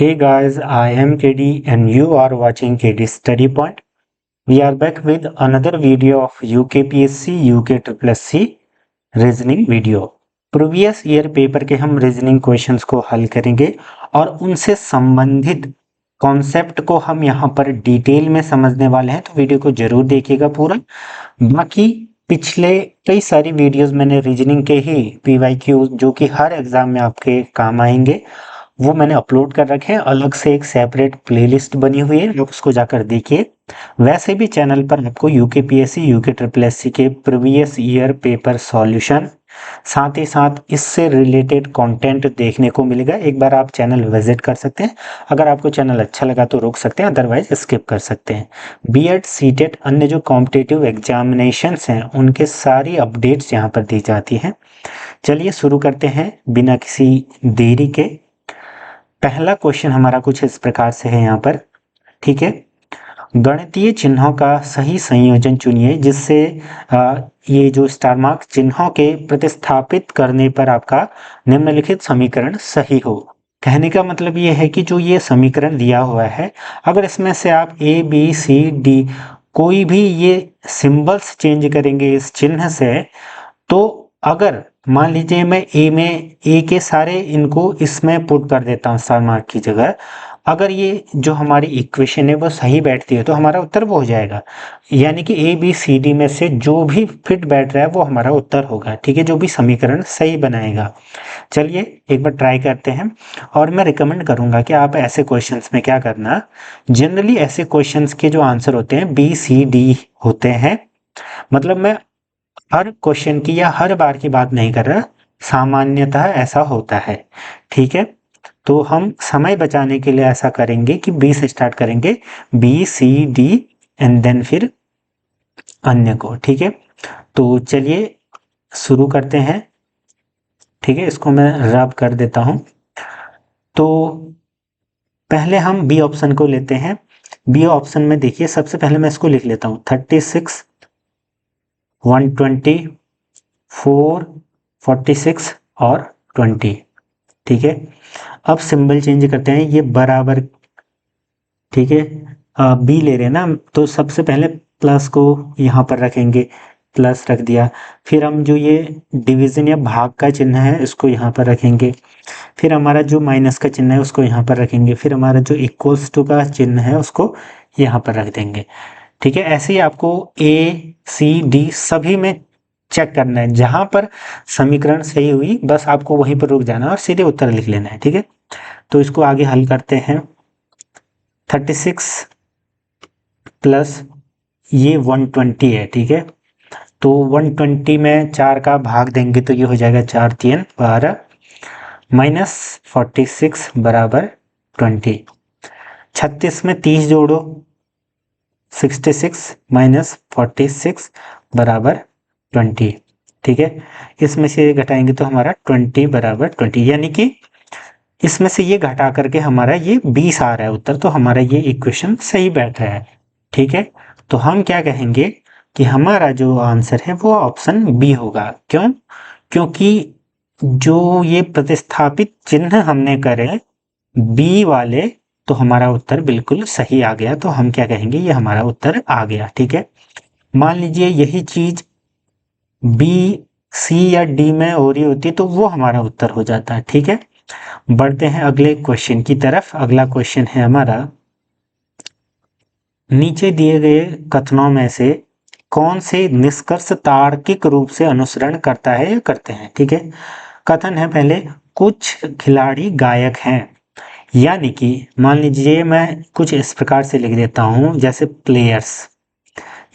Hey guys, I am KD and you are watching KD Study Point. We are back with another video of UKPSC UKSSC reasoning video. Previous year paper के हम reasoning questions को हल करेंगे और उनसे संबंधित concept को हम यहाँ पर डिटेल में समझने वाले हैं, तो वीडियो को जरूर देखिएगा पूरा। बाकी पिछले कई सारी वीडियोस मैंने रीजनिंग के ही PYQ जो कि हर एग्जाम में आपके काम आएंगे वो मैंने अपलोड कर रखे हैं। अलग से एक सेपरेट प्लेलिस्ट बनी हुई है, आप उसको जाकर देखिए। वैसे भी चैनल पर आपको UKPSC UKSSC के प्रीवियस ईयर पेपर सॉल्यूशन साथ ही साथ इससे रिलेटेड कंटेंट देखने को मिलेगा। एक बार आप चैनल विजिट कर सकते हैं। अगर आपको चैनल अच्छा लगा तो रोक सकते हैं, अदरवाइज स्किप कर सकते हैं। बीएड सीटेट अन्य जो कॉम्पिटिटिव एग्जामिनेशंस हैं उनके सारी अपडेट्स यहाँ पर दी जाती हैं। चलिए शुरू करते हैं बिना किसी देरी के। पहला क्वेश्चन हमारा कुछ इस प्रकार से है यहाँ पर, ठीक है। गणितीय चिन्हों का सही संयोजन चुनिए जिससे ये जो स्टार मार्क चिन्हों के प्रतिस्थापित करने पर आपका निम्नलिखित समीकरण सही हो। कहने का मतलब ये है कि जो ये समीकरण दिया हुआ है, अगर इसमें से आप ABCD कोई भी ये सिंबल्स चेंज करेंगे इस चिन्ह से, तो अगर मान लीजिए मैं ए के सारे इनको इसमें पुट कर देता हूँ स्टार मार्क की जगह, अगर ये जो हमारी इक्वेशन है वो सही बैठती है तो हमारा उत्तर वो हो जाएगा। यानी कि ABCD में से जो भी फिट बैठ रहा है वो हमारा उत्तर होगा, ठीक है, जो भी समीकरण सही बनाएगा। चलिए एक बार ट्राई करते हैं। और मैं रिकमेंड करूंगा कि आप ऐसे क्वेश्चंस में क्या करना, जनरली ऐसे क्वेश्चंस के जो आंसर होते हैं BCD होते हैं। मतलब मैं हर क्वेश्चन की या हर बार की बात नहीं कर रहा, सामान्यतः ऐसा होता है, ठीक है। तो हम समय बचाने के लिए ऐसा करेंगे कि बी से स्टार्ट करेंगे, BCD एंड देन फिर अन्य को, ठीक है। तो चलिए शुरू करते हैं, ठीक है। इसको मैं रब कर देता हूं। तो पहले हम बी ऑप्शन को लेते हैं। बी ऑप्शन में देखिए, सबसे पहले मैं इसको लिख लेता हूं 36 120 4 46 और 20, ठीक है। अब सिंबल चेंज करते हैं, ये बराबर, ठीक है। बी ले रहे हैं ना, तो सबसे पहले प्लस को यहाँ पर रखेंगे, प्लस रख दिया। फिर हम जो ये डिवीजन या भाग का चिन्ह है इसको यहाँ पर रखेंगे। फिर हमारा जो माइनस का चिन्ह है उसको यहाँ पर रखेंगे। फिर हमारा जो इक्वल्स टू का चिन्ह है उसको यहाँ पर रख देंगे, ठीक है। ऐसे ही आपको ACD सभी में चेक करना है, जहां पर समीकरण सही हुई बस आपको वहीं पर रुक जाना और सीधे उत्तर लिख लेना है, ठीक है। तो इसको आगे हल करते हैं। 36 प्लस ये 120 है, ठीक है। तो 120 में 4 का भाग देंगे तो ये हो जाएगा 4 3 12 माइनस 46 बराबर 20। 36 में 30 जोड़ो, 66 माइनस 46 बराबर 20, ठीक है। इसमें से ये घटाएंगे तो हमारा 20 बराबर 20, यानी कि इसमें से ये घटा करके हमारा ये 20 आ रहा है उत्तर, तो हमारा ये इक्वेशन सही बैठ रहा है, ठीक है। तो हम क्या कहेंगे कि हमारा जो आंसर है वो ऑप्शन बी होगा। क्यों? क्योंकि जो ये प्रतिस्थापित चिन्ह हमने करे बी वाले, तो हमारा उत्तर बिल्कुल सही आ गया। तो हम क्या कहेंगे, ये हमारा उत्तर आ गया, ठीक है। मान लीजिए यही चीज B, C या D में हो रही होती तो वो हमारा उत्तर हो जाता है, ठीक है। बढ़ते हैं अगले क्वेश्चन की तरफ। अगला क्वेश्चन है हमारा, नीचे दिए गए कथनों में से कौन से निष्कर्ष तार्किक रूप से अनुसरण करता है या करते हैं, ठीक है। कथन है पहले, कुछ खिलाड़ी गायक हैं। यानी कि मान लीजिए मैं कुछ इस प्रकार से लिख देता हूं, जैसे प्लेयर्स,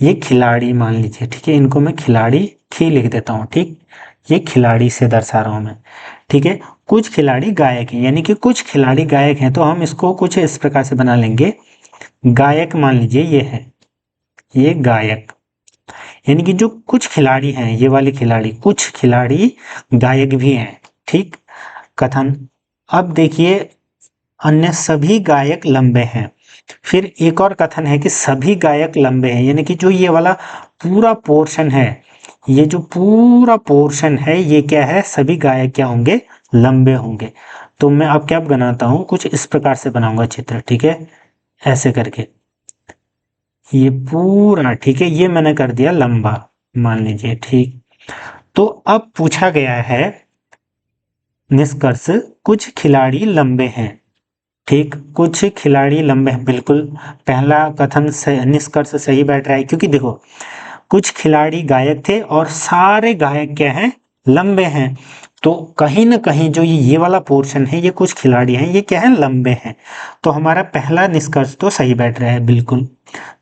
ये खिलाड़ी मान लीजिए, ठीक है। इनको मैं खिलाड़ी खी लिख देता हूँ, ठीक। ये खिलाड़ी से दर्शा रहा हूं मैं, ठीक है। कुछ खिलाड़ी गायक हैं, यानी कि कुछ खिलाड़ी गायक हैं, तो हम इसको कुछ इस प्रकार से बना लेंगे। गायक मान लीजिए ये है, ये गायक, यानी कि जो कुछ खिलाड़ी हैं, ये वाले खिलाड़ी, कुछ खिलाड़ी गायक भी हैं, ठीक। कथन अब देखिए, अन्य सभी गायक लंबे हैं। फिर एक और कथन है कि सभी गायक लंबे हैं, यानी कि जो ये वाला पूरा पोर्शन है, ये जो पूरा पोर्शन है ये क्या है, सभी गायक क्या होंगे, लंबे होंगे। तो मैं अब क्या बनाता हूँ, कुछ इस प्रकार से बनाऊंगा चित्र, ठीक है, ऐसे करके ये पूरा, ठीक है, ये मैंने कर दिया लंबा, मान लीजिए, ठीक। तो अब पूछा गया है निष्कर्ष, कुछ खिलाड़ी लंबे हैं, ठीक, कुछ खिलाड़ी लंबे हैं, बिल्कुल पहला कथन से निष्कर्ष सही बैठ रहा है, क्योंकि देखो कुछ खिलाड़ी गायक थे और सारे गायक क्या हैं, लंबे हैं। तो कहीं ना कहीं जो ये वाला पोर्शन है, ये कुछ खिलाड़ी हैं, ये क्या है, लंबे हैं। तो हमारा पहला निष्कर्ष तो सही बैठ रहा है बिल्कुल।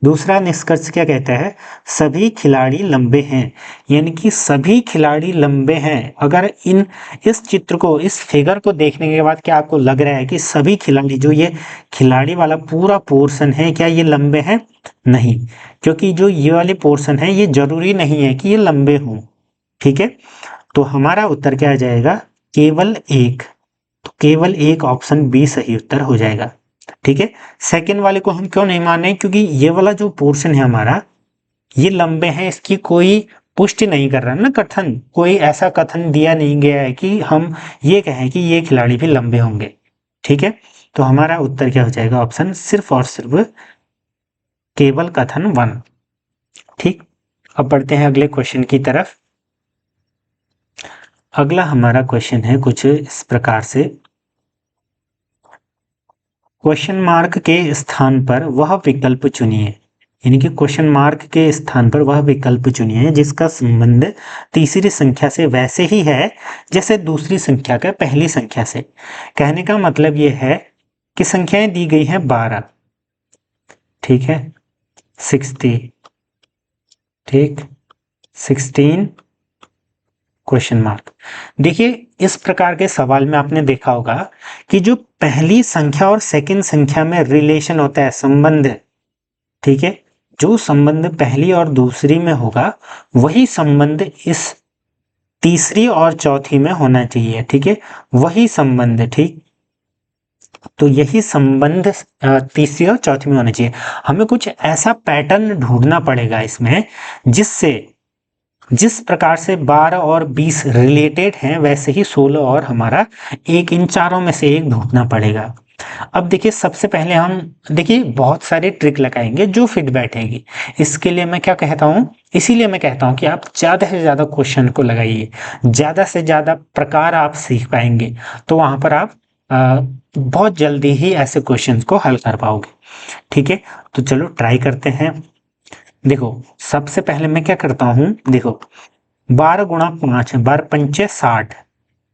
दूसरा निष्कर्ष क्या कहता है, सभी खिलाड़ी लंबे हैं, यानी कि सभी खिलाड़ी लंबे हैं। अगर इस चित्र को, इस फिगर को देखने के बाद क्या आपको लग रहा है कि सभी खिलाड़ी, जो ये खिलाड़ी वाला पूरा पोर्शन है, क्या ये लंबे हैं? नहीं, क्योंकि जो ये वाले पोर्शन है, ये जरूरी नहीं है कि ये लंबे हों, ठीक है। तो हमारा उत्तर क्या आ जाएगा, केवल एक। तो केवल एक, ऑप्शन बी सही उत्तर हो जाएगा, ठीक है। सेकंड वाले को हम क्यों नहीं मान रहे, क्योंकि ये वाला जो पोर्शन है हमारा, ये लंबे हैं, इसकी कोई पुष्टि नहीं कर रहा ना कथन, कोई ऐसा कथन दिया नहीं गया है कि हम ये कहें कि ये खिलाड़ी भी लंबे होंगे, ठीक है। तो हमारा उत्तर क्या हो जाएगा, ऑप्शन सिर्फ और सिर्फ केवल कथन 1, ठीक। अब बढ़ते हैं अगले क्वेश्चन की तरफ। अगला हमारा क्वेश्चन है कुछ इस प्रकार से, क्वेश्चन मार्क के स्थान पर वह विकल्प चुनिए, यानी कि क्वेश्चन मार्क के स्थान पर वह विकल्प चुनिए जिसका संबंध तीसरी संख्या से वैसे ही है जैसे दूसरी संख्या का पहली संख्या से। कहने का मतलब यह है कि संख्याएं दी गई हैं 12, ठीक है, 60, ठीक, 16, क्वेश्चन मार्क। देखिए इस प्रकार के सवाल में आपने देखा होगा कि जो पहली संख्या और सेकंड संख्या में रिलेशन होता है, संबंध, ठीक है, जो संबंध पहली और दूसरी में होगा वही संबंध इस तीसरी और चौथी में होना चाहिए, ठीक है, वही संबंध, ठीक। तो यही संबंध तीसरी और चौथी में होना चाहिए। हमें कुछ ऐसा पैटर्न ढूंढना पड़ेगा इसमें जिससे, जिस प्रकार से 12 और 20 रिलेटेड हैं वैसे ही 16 और हमारा एक, इन चारों में से एक ढूंढना पड़ेगा। अब देखिए सबसे पहले हम देखिए बहुत सारे ट्रिक लगाएंगे जो फिट बैठेगी। इसके लिए मैं क्या कहता हूँ, इसीलिए मैं कहता हूँ कि आप ज़्यादा से ज़्यादा क्वेश्चन को लगाइए, ज़्यादा से ज़्यादा प्रकार आप सीख पाएंगे, तो वहाँ पर आप बहुत जल्दी ही ऐसे क्वेश्चंस को हल कर पाओगे, ठीक है। तो चलो ट्राई करते हैं। देखो सबसे पहले मैं क्या करता हूँ, देखो 12 गुणा 5 है, 12 पंचे 60,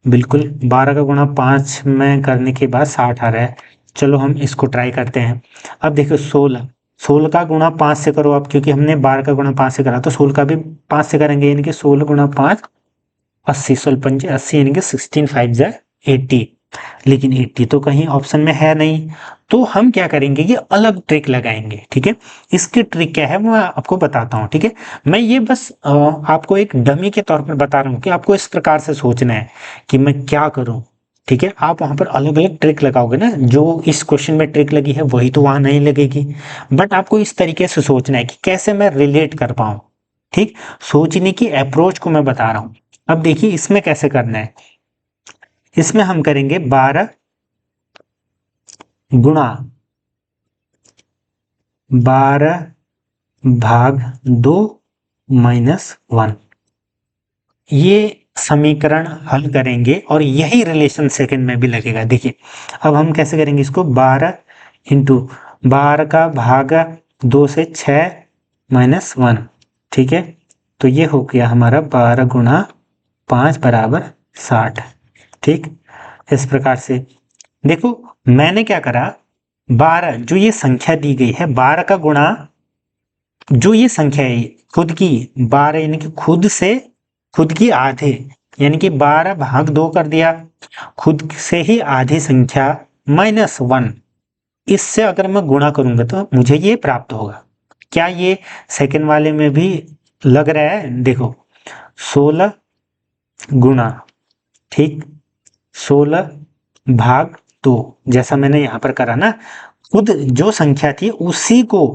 बिल्कुल 12 का गुणा 5 में करने के बाद 60 आ रहा है। चलो हम इसको ट्राई करते हैं। अब देखो 16, 16 का गुणा 5 से करो आप, क्योंकि हमने 12 का गुणा 5 से करा, तो 16 का भी 5 से करेंगे, यानी कि 16 गुणा 5 80, 16 पंचे 80, यानी कि 16 5 जा 80। लेकिन 80 तो कहीं ऑप्शन में है नहीं, तो हम क्या करेंगे, ये अलग ट्रिक लगाएंगे, ठीक है। इसकी ट्रिक क्या है वो मैं आपको बताता हूँ, ठीक है। मैं ये बस आपको एक डमी के तौर पर बता रहा हूँ कि आपको इस प्रकार से सोचना है कि मैं क्या करूँ, ठीक है। आप वहां पर अलग अलग ट्रिक लगाओगे ना, जो इस क्वेश्चन में ट्रिक लगी है वही तो वहां नहीं लगेगी, बट आपको इस तरीके से सोचना है कि कैसे मैं रिलेट कर पाऊं, ठीक। सोचने की अप्रोच को मैं बता रहा हूं। अब देखिए इसमें कैसे करना है, इसमें हम करेंगे 12 गुणा 12 भाग 2 -1, ये समीकरण हल करेंगे और यही रिलेशन सेकंड में भी लगेगा। देखिए अब हम कैसे करेंगे इसको, 12 इंटू 12 का भाग 2 से 6 -1, ठीक है। तो ये हो गया हमारा 12 गुणा 5 बराबर 60, ठीक। इस प्रकार से देखो मैंने क्या करा, 12 जो ये संख्या दी गई है, 12 का गुणा जो ये संख्या है खुद की 12, यानी कि खुद से खुद की आधे, यानी कि 12 भाग 2 कर दिया, खुद से ही आधी संख्या -1, इससे अगर मैं गुणा करूंगा तो मुझे ये प्राप्त होगा। क्या ये सेकंड वाले में भी लग रहा है, देखो 16 गुणा, ठीक, 16 भाग 2, जैसा मैंने यहां पर करा ना, खुद जो संख्या थी उसी को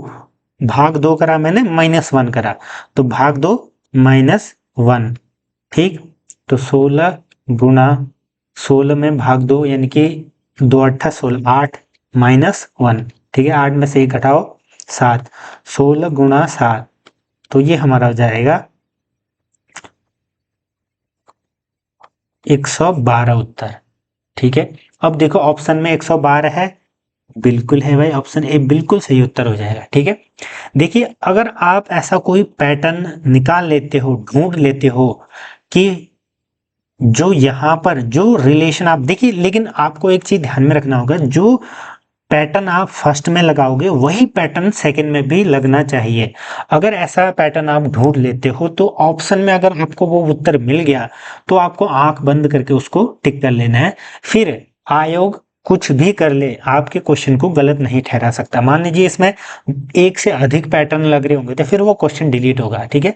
भाग 2 करा मैंने, -1 करा, तो भाग 2 -1, ठीक। तो 16 गुणा 16 में भाग 2 यानी कि 2 अट्ठा 16, 8 माइनस 1, ठीक है, 8 में से 1 घटाओ 7, 16 गुणा 7, तो ये हमारा हो जाएगा 112 उत्तर। ठीक है, अब देखो ऑप्शन में 112 है, बिल्कुल है भाई, ऑप्शन ए बिल्कुल सही उत्तर हो जाएगा। ठीक है, देखिए अगर आप ऐसा कोई पैटर्न निकाल लेते हो, ढूंढ लेते हो कि जो यहाँ पर जो रिलेशन आप देखिए, लेकिन आपको एक चीज ध्यान में रखना होगा, जो पैटर्न आप फर्स्ट में लगाओगे वही पैटर्न सेकंड में भी लगना चाहिए। अगर ऐसा पैटर्न आप ढूंढ लेते हो तो ऑप्शन में अगर आपको वो उत्तर मिल गया तो आपको आंख बंद करके उसको टिक कर लेना है। फिर आयोग कुछ भी कर ले, आपके क्वेश्चन को गलत नहीं ठहरा सकता। मान लीजिए इसमें एक से अधिक पैटर्न लग रहे होंगे तो फिर वो क्वेश्चन डिलीट होगा। ठीक है,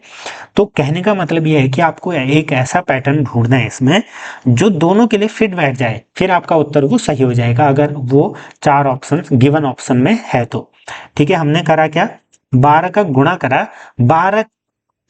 तो कहने का मतलब यह है कि आपको एक ऐसा पैटर्न ढूंढना है इसमें जो दोनों के लिए फिट बैठ जाए, फिर आपका उत्तर वो सही हो जाएगा अगर वो 4 ऑप्शन गिवन ऑप्शन में है तो। ठीक है, हमने करा क्या, 12 का गुणा करा, 12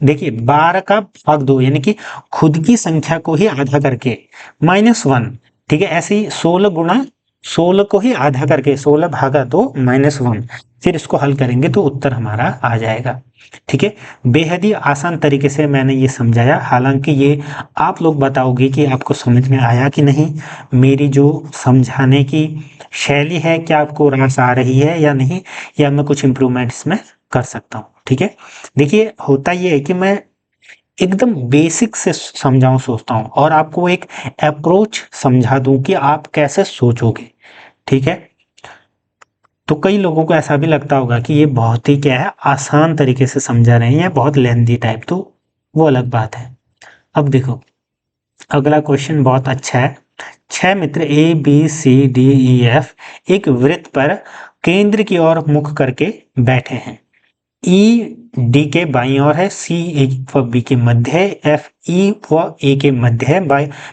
देखिए 12 का भाग 2 यानी कि खुद की संख्या को ही आधा करके -1। ठीक है, ऐसे ही 16 गुणा 16 को ही आधा करके 16 भागा 2 -1, फिर इसको हल करेंगे तो उत्तर हमारा आ जाएगा। ठीक है, बेहद ही आसान तरीके से मैंने ये समझाया, हालांकि ये आप लोग बताओगे कि आपको समझ में आया कि नहीं, मेरी जो समझाने की शैली है क्या आपको रास आ रही है या नहीं, या मैं कुछ इम्प्रूवमेंट इसमें कर सकता हूँ। ठीक है, देखिए होता ये है कि मैं एकदम बेसिक से समझाऊं सोचता हूँ और आपको एक अप्रोच समझा दूं कि आप कैसे सोचोगे। ठीक है, तो कई लोगों को ऐसा भी लगता होगा कि ये बहुत ही क्या है, आसान तरीके से समझा रहे हैं या बहुत लेंथी टाइप, तो वो अलग बात है। अब देखो अगला क्वेश्चन बहुत अच्छा है। 6 मित्र A B C D E F एक वृत्त पर केंद्र की ओर मुख करके बैठे हैं। ई डी के बाईं ओर है, सी ए व बी के मध्य है, एफ ई व ए के मध्य है,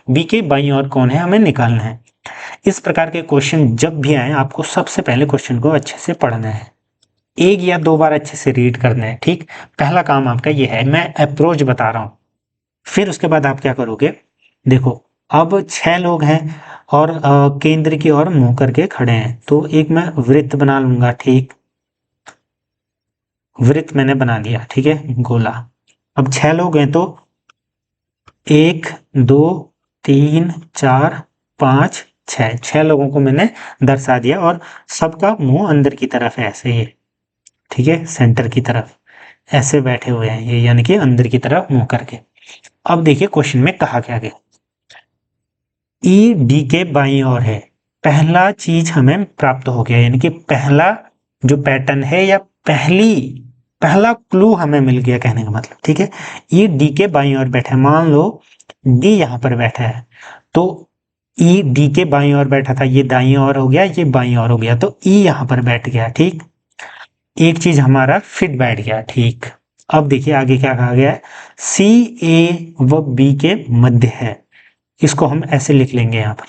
बी के बाईं ओर कौन है हमें निकालना है। इस प्रकार के क्वेश्चन जब भी आए आपको सबसे पहले क्वेश्चन को अच्छे से पढ़ना है, एक या दो बार अच्छे से रीड करना है। ठीक, पहला काम आपका ये है, मैं अप्रोच बता रहा हूँ, फिर उसके बाद आप क्या करोगे, देखो अब 6 लोग हैं और केंद्र की ओर मुंह करके खड़े हैं, तो एक मैं वृत्त बना लूंगा। ठीक, वृत्त मैंने बना लिया, ठीक है, गोला। अब 6 लोग हैं तो 1 2 3 4 5 6, 6 लोगों को मैंने दर्शा दिया और सबका मुंह अंदर की तरफ है ऐसे ही। ठीक है, सेंटर की तरफ ऐसे बैठे हुए हैं ये, यानी कि अंदर की तरफ मुंह करके। अब देखिए क्वेश्चन में कहा क्या गया, ई डी के बाईं ओर है, पहला चीज हमें प्राप्त हो गया, यानी कि पहला जो पैटर्न है या पहला क्लू हमें मिल गया कहने का मतलब। ठीक है, ई डी के बाईं ओर बैठा है, मान लो डी यहाँ पर बैठा है तो ई डी के बाईं ओर बैठा था, ये दाईं ओर हो गया, ये बाईं ओर हो गया, तो ई यहाँ पर बैठ गया। ठीक, एक चीज हमारा फिट बैठ गया। ठीक, अब देखिए आगे क्या कहा गया है, सी ए व बी के मध्य है, इसको हम ऐसे लिख लेंगे यहाँ पर,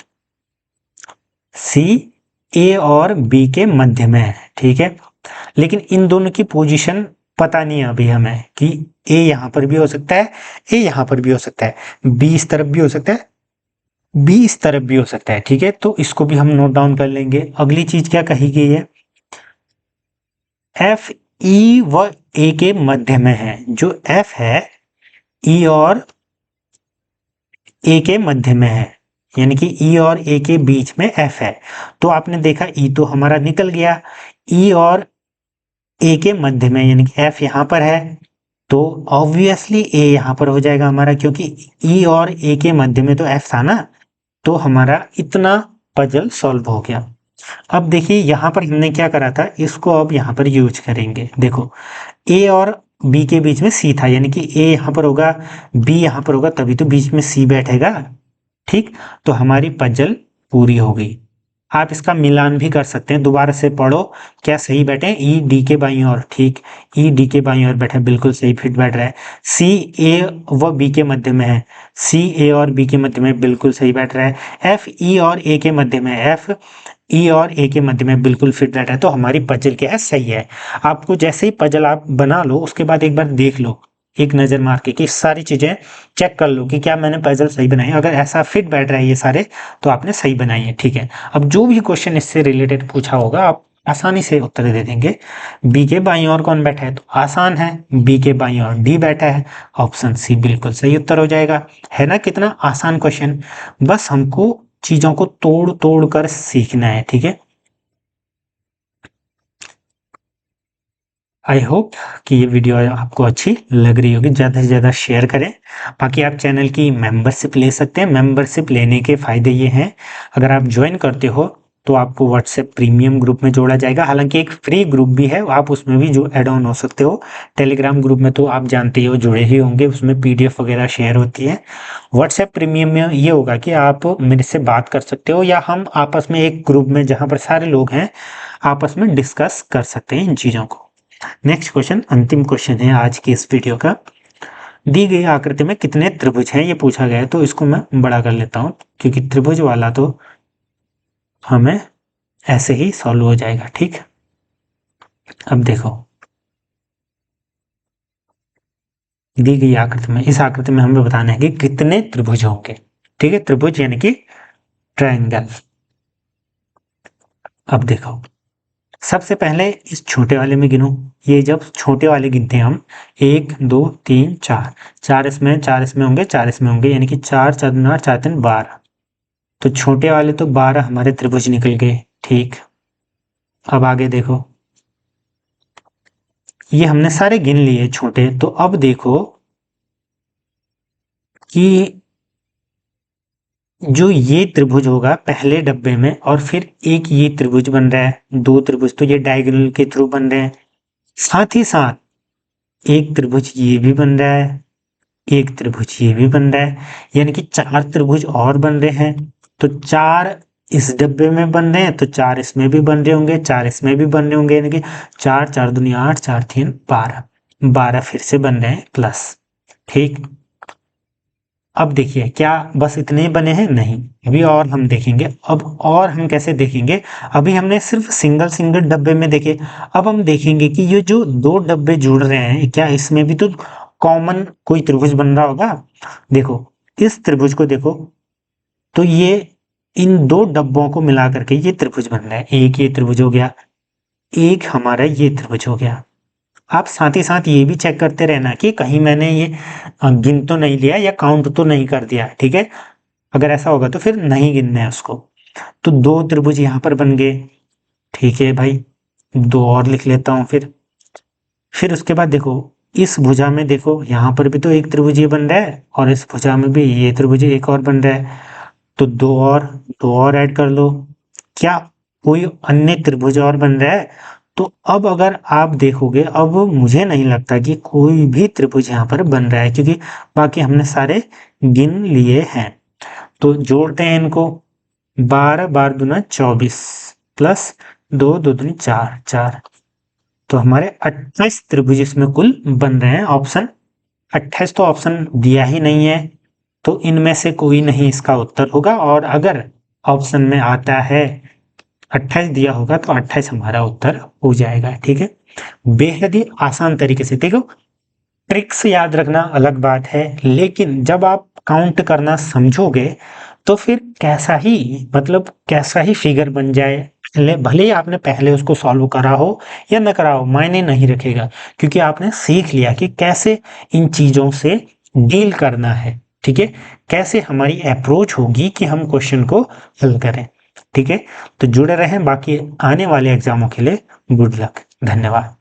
सी ए और बी के मध्य में है। ठीक है, लेकिन इन दोनों की पोजीशन पता नहीं है अभी हमें कि ए यहाँ पर भी हो सकता है, ए यहाँ पर भी हो सकता है, बी इस तरफ भी हो सकता है, बी इस तरफ भी हो सकता है। ठीक है, तो इसको भी हम नोट डाउन कर लेंगे। अगली चीज क्या कही गई है, एफ ई व ए के मध्य में है, जो एफ है ई और ए के मध्य में है, यानी कि ई और ए के बीच में एफ है। तो आपने देखा ई तो हमारा निकल गया, ई और ए के मध्य में यानी कि एफ यहाँ पर है, तो ऑब्वियसली ए यहाँ पर हो जाएगा हमारा, क्योंकि ई और ए के मध्य में तो एफ था ना, तो हमारा इतना पजल सॉल्व हो गया। अब देखिए यहाँ पर हमने क्या करा था, इसको अब यहाँ पर यूज करेंगे। देखो ए और बी के बीच में सी था, यानी कि ए यहाँ पर होगा, बी यहाँ पर होगा, तभी तो बीच में सी बैठेगा। ठीक, तो हमारी पजल पूरी हो गई। आप इसका मिलान भी कर सकते हैं, दोबारा से पढ़ो क्या सही बैठे, ई डी के बाईं ओर। ठीक, ई डी के बाईं ओर बैठा, बिल्कुल सही फिट बैठ रहा है। सी ए व बी के मध्य में है, सी ए और बी के मध्य में बिल्कुल सही बैठ रहा है। एफ ई और ए के मध्य में, एफ ई और ए के मध्य में बिल्कुल फिट बैठा है, तो हमारी पजल क्या है, सही है। आपको जैसे ही पजल आप बना लो उसके बाद एक बार देख लो एक नज़र मार के कि सारी चीज़ें चेक कर लो कि क्या मैंने पजल सही बनाई। अगर ऐसा फिट बैठ रहा है ये सारे तो आपने सही बनाई है, ठीक है। अब जो भी क्वेश्चन इससे रिलेटेड पूछा होगा आप आसानी से उत्तर दे देंगे। बी के बाईं ओर कौन बैठा है, तो आसान है, बी के बाईं ओर डी बैठा है, ऑप्शन सी बिल्कुल सही उत्तर हो जाएगा। है ना कितना आसान क्वेश्चन, बस हमको चीजों को तोड़ तोड़ कर सीखना है, ठीक है। आई होप कि ये वीडियो आपको अच्छी लग रही होगी, ज़्यादा से ज़्यादा शेयर करें। बाकी आप चैनल की मेंबरशिप ले सकते हैं। मेंबरशिप लेने के फ़ायदे ये हैं, अगर आप ज्वाइन करते हो तो आपको व्हाट्सएप प्रीमियम ग्रुप में जोड़ा जाएगा। हालांकि एक फ्री ग्रुप भी है, आप उसमें भी जो ऐड ऑन हो सकते हो। टेलीग्राम ग्रुप में तो आप जानते ही हो, जुड़े ही होंगे, उसमें पीडीएफ वगैरह शेयर होती है। व्हाट्सएप प्रीमियम में ये होगा कि आप मेरे से बात कर सकते हो या हम आपस में एक ग्रुप में जहाँ पर सारे लोग हैं आपस में डिस्कस कर सकते हैं इन चीज़ों को। नेक्स्ट क्वेश्चन, अंतिम क्वेश्चन है आज की इस वीडियो का। दी गई आकृति में कितने त्रिभुज हैं ये पूछा गया है, तो इसको मैं बड़ा कर लेता हूं क्योंकि त्रिभुज वाला तो हमें ऐसे ही सॉल्व हो जाएगा, ठीक। अब देखो दी गई आकृति में, इस आकृति में हमें बताना है कि कितने त्रिभुज होंगे, ठीक है। त्रिभुज यानी कि ट्रायंगल। अब देखो सबसे पहले इस छोटे वाले में गिनो। ये जब छोटे वाले गिनते हैं हम, 1 2 3 4, चार इसमें होंगे, चार इसमें होंगे, यानी कि 4 4 दूनी 8, 4 3 12। तो छोटे वाले तो 12 हमारे त्रिभुज निकल गए, ठीक। अब आगे देखो, ये हमने सारे गिन लिए छोटे, तो अब देखो कि जो ये त्रिभुज होगा पहले डब्बे में और फिर एक ये त्रिभुज बन रहा है, दो त्रिभुज तो ये डायगोनल के थ्रू बन रहे हैं। साथ ही साथ एक त्रिभुज ये भी बन रहा है, एक त्रिभुज ये भी बन रहा है, यानी कि 4 त्रिभुज और बन रहे हैं। तो 4 इस डब्बे में बन रहे हैं तो 4 इसमें भी बन रहे होंगे, 4 इसमें भी बन रहे होंगे, यानी कि 4 4 दूनी 8, 4 3 12, 12 फिर से बन रहे हैं प्लस, ठीक। अब देखिए क्या बस इतने ही बने हैं, नहीं, अभी और हम देखेंगे। अब और हम कैसे देखेंगे, अभी हमने सिर्फ सिंगल सिंगल डब्बे में देखे, अब हम देखेंगे कि ये जो दो डब्बे जुड़ रहे हैं क्या इसमें भी तो कॉमन कोई त्रिभुज बन रहा होगा। देखो इस त्रिभुज को देखो, तो ये इन दो डब्बों को मिला करके ये त्रिभुज बन रहा है। एक ये त्रिभुज हो गया, एक हमारा ये त्रिभुज हो गया। आप साथ ही साथ ये भी चेक करते रहना कि कहीं मैंने ये गिन तो नहीं लिया या काउंट तो नहीं कर दिया, ठीक है। अगर ऐसा होगा तो फिर नहीं गिनना है उसको। तो दो त्रिभुज यहाँ पर बन गए, ठीक है भाई, दो और लिख लेता हूं। फिर उसके बाद देखो इस भुजा में देखो यहाँ पर भी तो एक त्रिभुज ये बन रहा है और इस भुजा में भी ये त्रिभुज एक और बन रहा है। तो दो और ऐड कर लो। क्या कोई अन्य त्रिभुज और बन रहा है, तो अब अगर आप देखोगे अब मुझे नहीं लगता कि कोई भी त्रिभुज यहाँ पर बन रहा है, क्योंकि बाकी हमने सारे गिन लिए हैं। तो जोड़ते हैं इनको, 12 12 दूना 24 प्लस 2 2 दूनी 4 4, तो हमारे 28 त्रिभुज इसमें कुल बन रहे हैं। ऑप्शन 28 तो ऑप्शन दिया ही नहीं है, तो इनमें से कोई नहीं इसका उत्तर होगा। और अगर ऑप्शन में आता है 28 दिया होगा तो 28 हमारा उत्तर हो जाएगा, ठीक है। बेहद ही आसान तरीके से देखो, ट्रिक्स याद रखना अलग बात है, लेकिन जब आप काउंट करना समझोगे तो फिर कैसा ही फिगर बन जाए, भले ही आपने पहले उसको सॉल्व करा हो या न करा हो, मायने नहीं रखेगा, क्योंकि आपने सीख लिया कि कैसे इन चीजों से डील करना है, ठीक है। कैसे हमारी अप्रोच होगी कि हम क्वेश्चन को हल करें, ठीक है। तो जुड़े रहें, बाकी आने वाले एग्जामों के लिए गुड लक, धन्यवाद।